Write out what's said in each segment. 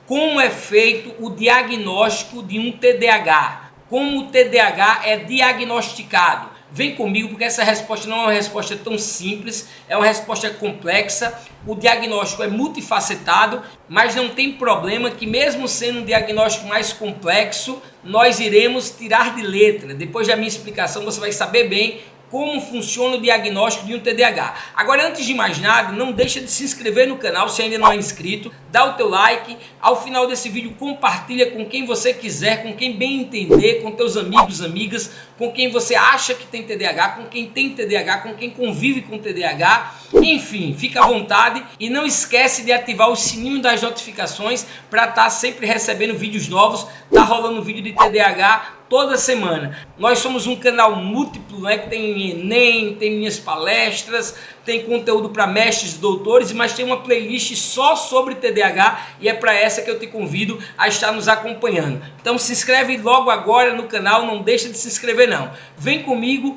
como é feito o diagnóstico de um TDAH, como o TDAH é diagnosticado. Vem comigo, porque essa resposta não é uma resposta tão simples, é uma resposta complexa. O diagnóstico é multifacetado, mas não tem problema que mesmo sendo um diagnóstico mais complexo, nós iremos tirar de letra. Depois da minha explicação você vai saber bem como funciona o diagnóstico de um TDAH. Agora, antes de mais nada, não deixa de se inscrever no canal se ainda não é inscrito, dá o teu like, ao final desse vídeo compartilha com quem você quiser, com quem bem entender, com teus amigos, amigas, com quem você acha que tem TDAH, com quem tem TDAH, com quem convive com TDAH, enfim, fica à vontade e não esquece de ativar o sininho das notificações para estar sempre recebendo vídeos novos. Tá rolando vídeo de TDAH toda semana. Nós somos um canal múltiplo, né, que tem Enem, tem minhas palestras, tem conteúdo para mestres e doutores, mas tem uma playlist só sobre TDAH e é para essa que eu te convido a estar nos acompanhando. Então se inscreve logo agora no canal, não deixa de se inscrever não. Vem comigo.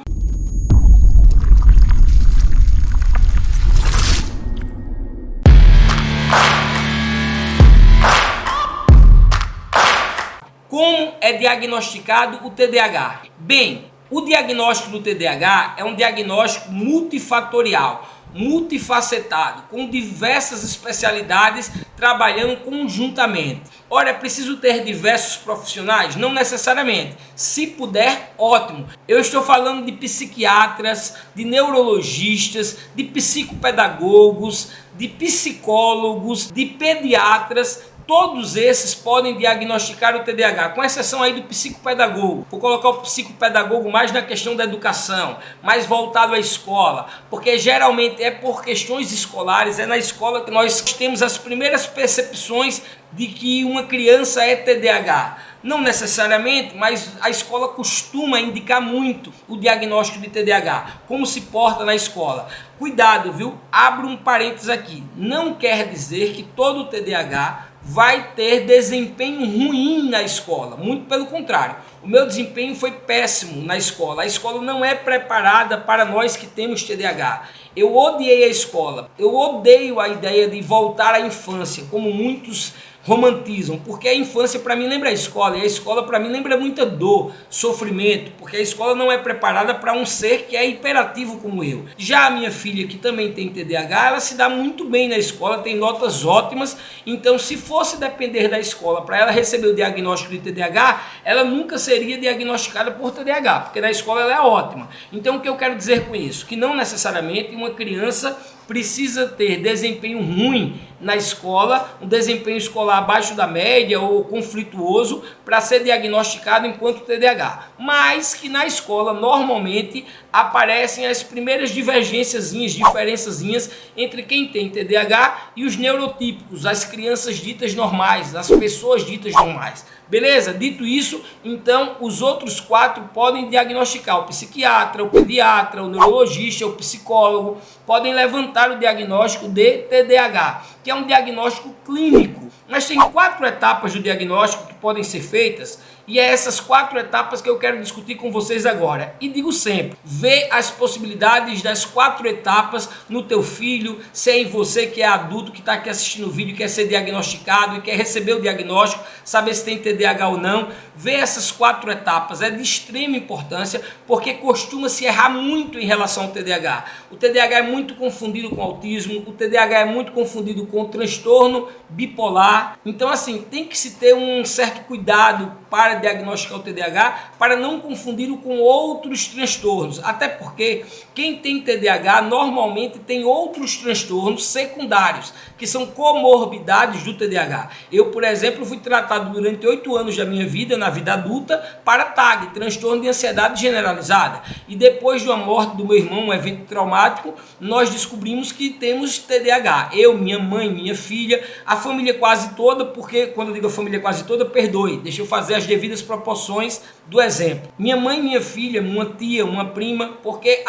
Como é diagnosticado o TDAH? Bem, o diagnóstico do TDAH é um diagnóstico multifatorial, multifacetado, com diversas especialidades trabalhando conjuntamente. Ora, é preciso ter diversos profissionais? Não necessariamente. Se puder, ótimo. Eu estou falando de psiquiatras, de neurologistas, de psicopedagogos, de psicólogos, de pediatras. Todos esses podem diagnosticar o TDAH, com exceção aí do psicopedagogo. Vou colocar o psicopedagogo mais na questão da educação, mais voltado à escola, porque geralmente é por questões escolares, é na escola que nós temos as primeiras percepções de que uma criança é TDAH. Não necessariamente, mas a escola costuma indicar muito o diagnóstico de TDAH, como se porta na escola. Cuidado, viu? Abro um parênteses aqui. Não quer dizer que todo TDAH vai ter desempenho ruim na escola, muito pelo contrário. O meu desempenho foi péssimo na escola. A escola não é preparada para nós que temos TDAH. Eu odiei a escola, eu odeio a ideia de voltar à infância, como muitos romantizam, porque a infância para mim lembra a escola, e a escola para mim lembra muita dor, sofrimento, porque a escola não é preparada para um ser que é hiperativo como eu. Já a minha filha, que também tem TDAH, ela se dá muito bem na escola, tem notas ótimas, então se fosse depender da escola para ela receber o diagnóstico de TDAH, ela nunca seria diagnosticada por TDAH, porque na escola ela é ótima. Então o que eu quero dizer com isso? Que não necessariamente uma criança precisa ter desempenho ruim na escola, um desempenho escolar abaixo da média ou conflituoso para ser diagnosticado enquanto TDAH, mas que na escola normalmente aparecem as primeiras diferençazinhas entre quem tem TDAH e os neurotípicos, as crianças ditas normais, as pessoas ditas normais. Beleza? Dito isso, então os outros 4 podem diagnosticar. O psiquiatra, o pediatra, o neurologista, o psicólogo podem levantar o diagnóstico de TDAH, que é um diagnóstico clínico. Mas tem 4 etapas do diagnóstico que podem ser feitas, e é essas 4 etapas que eu quero discutir com vocês agora. E digo sempre, vê as possibilidades das 4 etapas no teu filho, se é em você que é adulto, que está aqui assistindo o vídeo, quer ser diagnosticado e quer receber o diagnóstico, saber se tem TDAH ou não. Vê essas 4 etapas, é de extrema importância, porque costuma se errar muito em relação ao TDAH. O TDAH é muito confundido com autismo, o TDAH é muito confundido com transtorno bipolar. Então assim, tem que se ter um certo cuidado para diagnosticar o TDAH, para não confundi-lo com outros transtornos, até porque quem tem TDAH normalmente tem outros transtornos secundários, que são comorbidades do TDAH. Eu, por exemplo, fui tratado durante 8 anos da minha vida, na vida adulta, para TAG, transtorno de ansiedade generalizada, e depois de uma morte do meu irmão, um evento traumático, nós descobrimos que temos TDAH, eu, minha mãe, minha filha, a família quase toda, porque quando eu digo a família quase toda, perdoe, deixa eu fazer as devidas proporções do exemplo. Minha mãe, minha filha, uma tia, uma prima, porque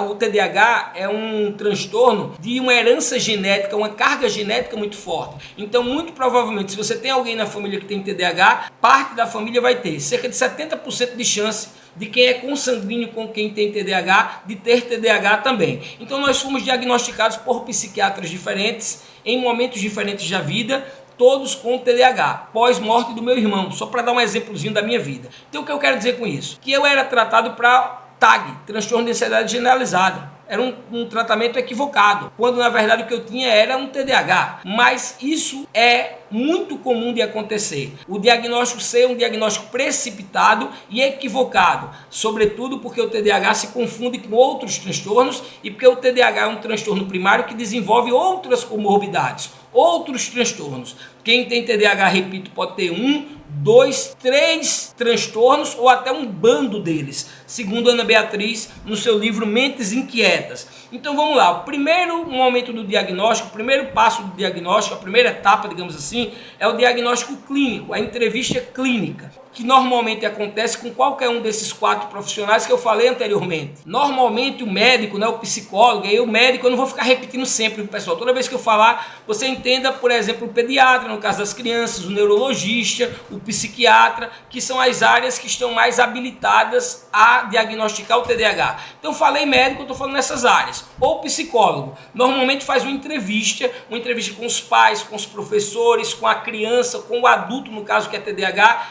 o TDAH é um transtorno de uma herança genética, uma carga genética muito forte. Então, muito provavelmente, se você tem alguém na família que tem TDAH, parte da família vai ter cerca de 70% de chance de quem é consanguíneo com quem tem TDAH, de ter TDAH também. Então nós fomos diagnosticados por psiquiatras diferentes, em momentos diferentes da vida. todos com TDAH, pós-morte do meu irmão, só para dar um exemplozinho da minha vida. Então o que eu quero dizer com isso? Que eu era tratado para TAG, transtorno de ansiedade generalizada. Era um tratamento equivocado, quando na verdade o que eu tinha era um TDAH. Mas isso é muito comum de acontecer. O diagnóstico ser um diagnóstico precipitado e equivocado, sobretudo porque o TDAH se confunde com outros transtornos e porque o TDAH é um transtorno primário que desenvolve outras comorbidades, outros transtornos. Quem tem TDAH, repito, pode ter 1, 2, 3 transtornos ou até um bando deles, segundo Ana Beatriz no seu livro Mentes Inquietas. Então vamos lá, o primeiro momento do diagnóstico, o primeiro passo do diagnóstico, a primeira etapa, digamos assim, é o diagnóstico clínico, a entrevista clínica, que normalmente acontece com qualquer um desses 4 profissionais que eu falei anteriormente. Normalmente o médico, né, o psicólogo, e o médico, eu não vou ficar repetindo sempre, pessoal, toda vez que eu falar, você entenda, por exemplo, o pediatra, no caso das crianças, o neurologista, o psiquiatra, que são as áreas que estão mais habilitadas a diagnosticar o TDAH. Então falei médico, eu estou falando nessas áreas. Ou psicólogo, normalmente faz uma entrevista com os pais, com os professores, com a criança, com o adulto, no caso que é TDAH.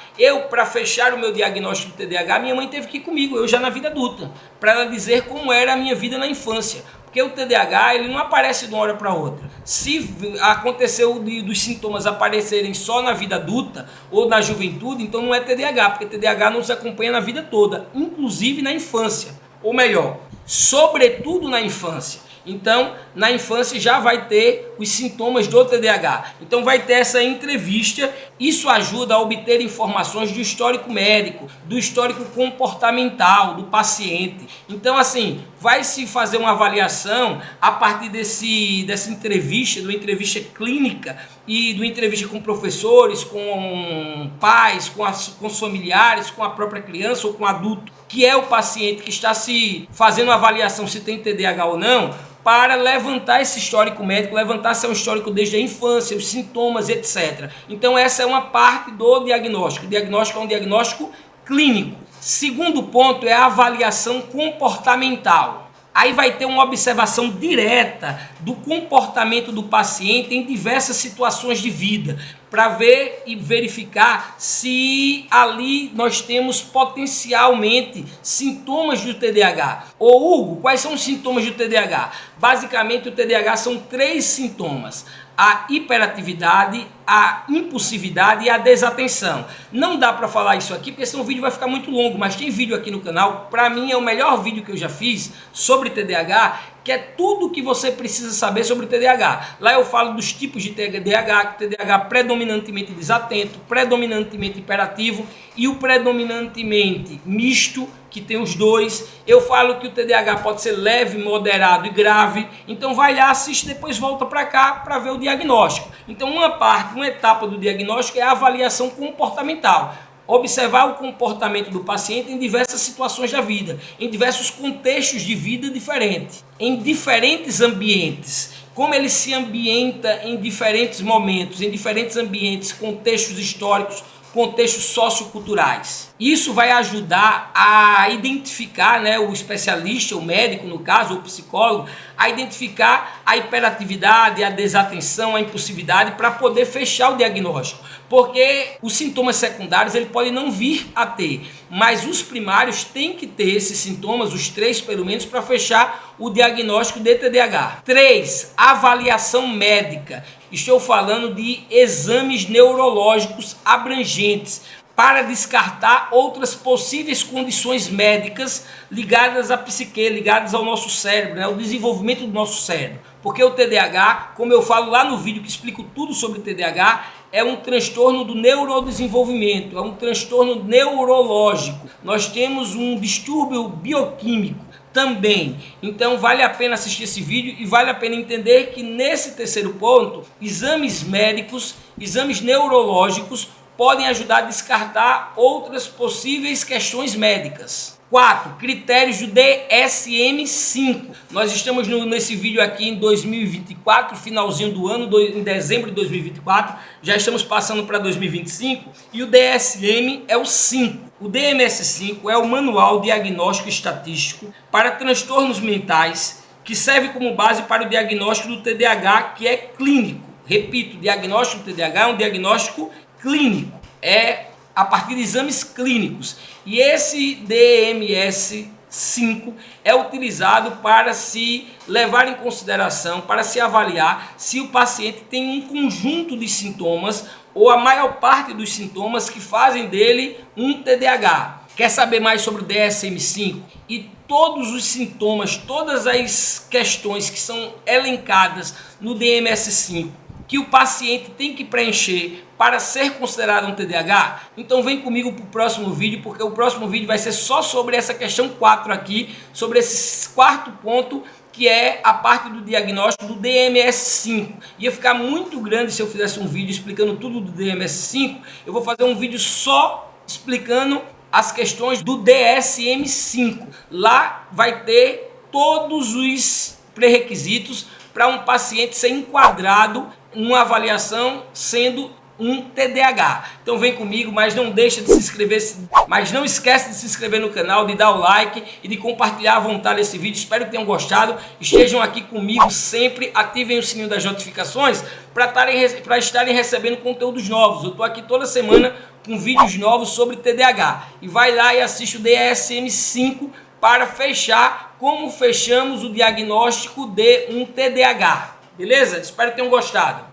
Para fechar o meu diagnóstico de TDAH, minha mãe teve que ir comigo, eu já na vida adulta, para ela dizer como era a minha vida na infância. Porque o TDAH ele não aparece de uma hora para outra. Se aconteceu dos sintomas aparecerem só na vida adulta ou na juventude, então não é TDAH, porque TDAH nos acompanha na vida toda, inclusive na infância. Ou melhor, sobretudo na infância. Então, na infância já vai ter os sintomas do TDAH. Então vai ter essa entrevista, isso ajuda a obter informações do histórico médico, do histórico comportamental do paciente. Então assim, vai se fazer uma avaliação a partir dessa entrevista, de uma entrevista clínica e de uma entrevista com professores, com pais, com os familiares, com a própria criança ou com o adulto, que é o paciente que está se fazendo a avaliação se tem TDAH ou não, para levantar esse histórico médico, levantar se é um histórico desde a infância, os sintomas, etc. Então essa é uma parte do diagnóstico. O diagnóstico é um diagnóstico clínico. Segundo ponto é a avaliação comportamental. Aí vai ter uma observação direta do comportamento do paciente em diversas situações de vida, para ver e verificar se ali nós temos potencialmente sintomas do TDAH. Ô Hugo, quais são os sintomas do TDAH? Basicamente o TDAH são 3 sintomas: a hiperatividade, a impulsividade e a desatenção. Não dá para falar isso aqui porque senão o vídeo vai ficar muito longo, mas tem vídeo aqui no canal, para mim é o melhor vídeo que eu já fiz sobre TDAH, que é tudo o que você precisa saber sobre o TDAH. Lá eu falo dos tipos de TDAH, TDAH predominantemente desatento, predominantemente hiperativo e o predominantemente misto, que tem os dois. Eu falo que o TDAH pode ser leve, moderado e grave. Então vai lá, assiste, depois volta para cá para ver o diagnóstico. Então uma etapa do diagnóstico é a avaliação comportamental. Observar o comportamento do paciente em diversas situações da vida, em diversos contextos de vida diferentes, em diferentes ambientes. Como ele se ambienta em diferentes momentos, em diferentes ambientes, contextos históricos, contextos socioculturais. Isso vai ajudar a identificar, né, o especialista, o médico no caso, o psicólogo, a identificar a hiperatividade, a desatenção, a impulsividade para poder fechar o diagnóstico. Porque os sintomas secundários ele pode não vir a ter, mas os primários têm que ter esses sintomas, os 3 pelo menos, para fechar o diagnóstico de TDAH. 3. Avaliação médica. Estou falando de exames neurológicos abrangentes para descartar outras possíveis condições médicas ligadas à psique, ligadas ao nosso cérebro, né, ao desenvolvimento do nosso cérebro. Porque o TDAH, como eu falo lá no vídeo que explico tudo sobre o TDAH, é um transtorno do neurodesenvolvimento, é um transtorno neurológico. Nós temos um distúrbio bioquímico também. Então vale a pena assistir esse vídeo e vale a pena entender que nesse terceiro ponto, exames médicos, exames neurológicos podem ajudar a descartar outras possíveis questões médicas. 4. Critérios do DSM-5. Nós estamos nesse vídeo aqui em 2024, finalzinho do ano, em dezembro de 2024. Já estamos passando para 2025 e o DSM é o 5. O DMS-5 é o Manual Diagnóstico Estatístico para Transtornos Mentais, que serve como base para o diagnóstico do TDAH, que é clínico. Repito, o diagnóstico do TDAH é um diagnóstico clínico, é a partir de exames clínicos. E esse DMS-5 é utilizado para se levar em consideração, para se avaliar se o paciente tem um conjunto de sintomas ou a maior parte dos sintomas que fazem dele um TDAH. Quer saber mais sobre o DSM-5 e todos os sintomas, todas as questões que são elencadas no DMS-5 que o paciente tem que preencher para ser considerado um TDAH? Então vem comigo para o próximo vídeo, porque o próximo vídeo vai ser só sobre essa questão 4 aqui, sobre esse quarto ponto, que é a parte do diagnóstico do DMS-5. Ia ficar muito grande se eu fizesse um vídeo explicando tudo do DMS-5. Eu vou fazer um vídeo só explicando as questões do DSM-5. Lá vai ter todos os pré-requisitos para um paciente ser enquadrado em uma avaliação sendo um TDAH. Então vem comigo, mas não deixa de se inscrever, mas não esquece de se inscrever no canal, de dar o like e de compartilhar à vontade esse vídeo. Espero que tenham gostado, estejam aqui comigo sempre, ativem o sininho das notificações para estarem recebendo conteúdos novos. Eu estou aqui toda semana com vídeos novos sobre TDAH. E vai lá e assiste o DSM-5 para fechar como fechamos o diagnóstico de um TDAH. Beleza? Espero que tenham gostado.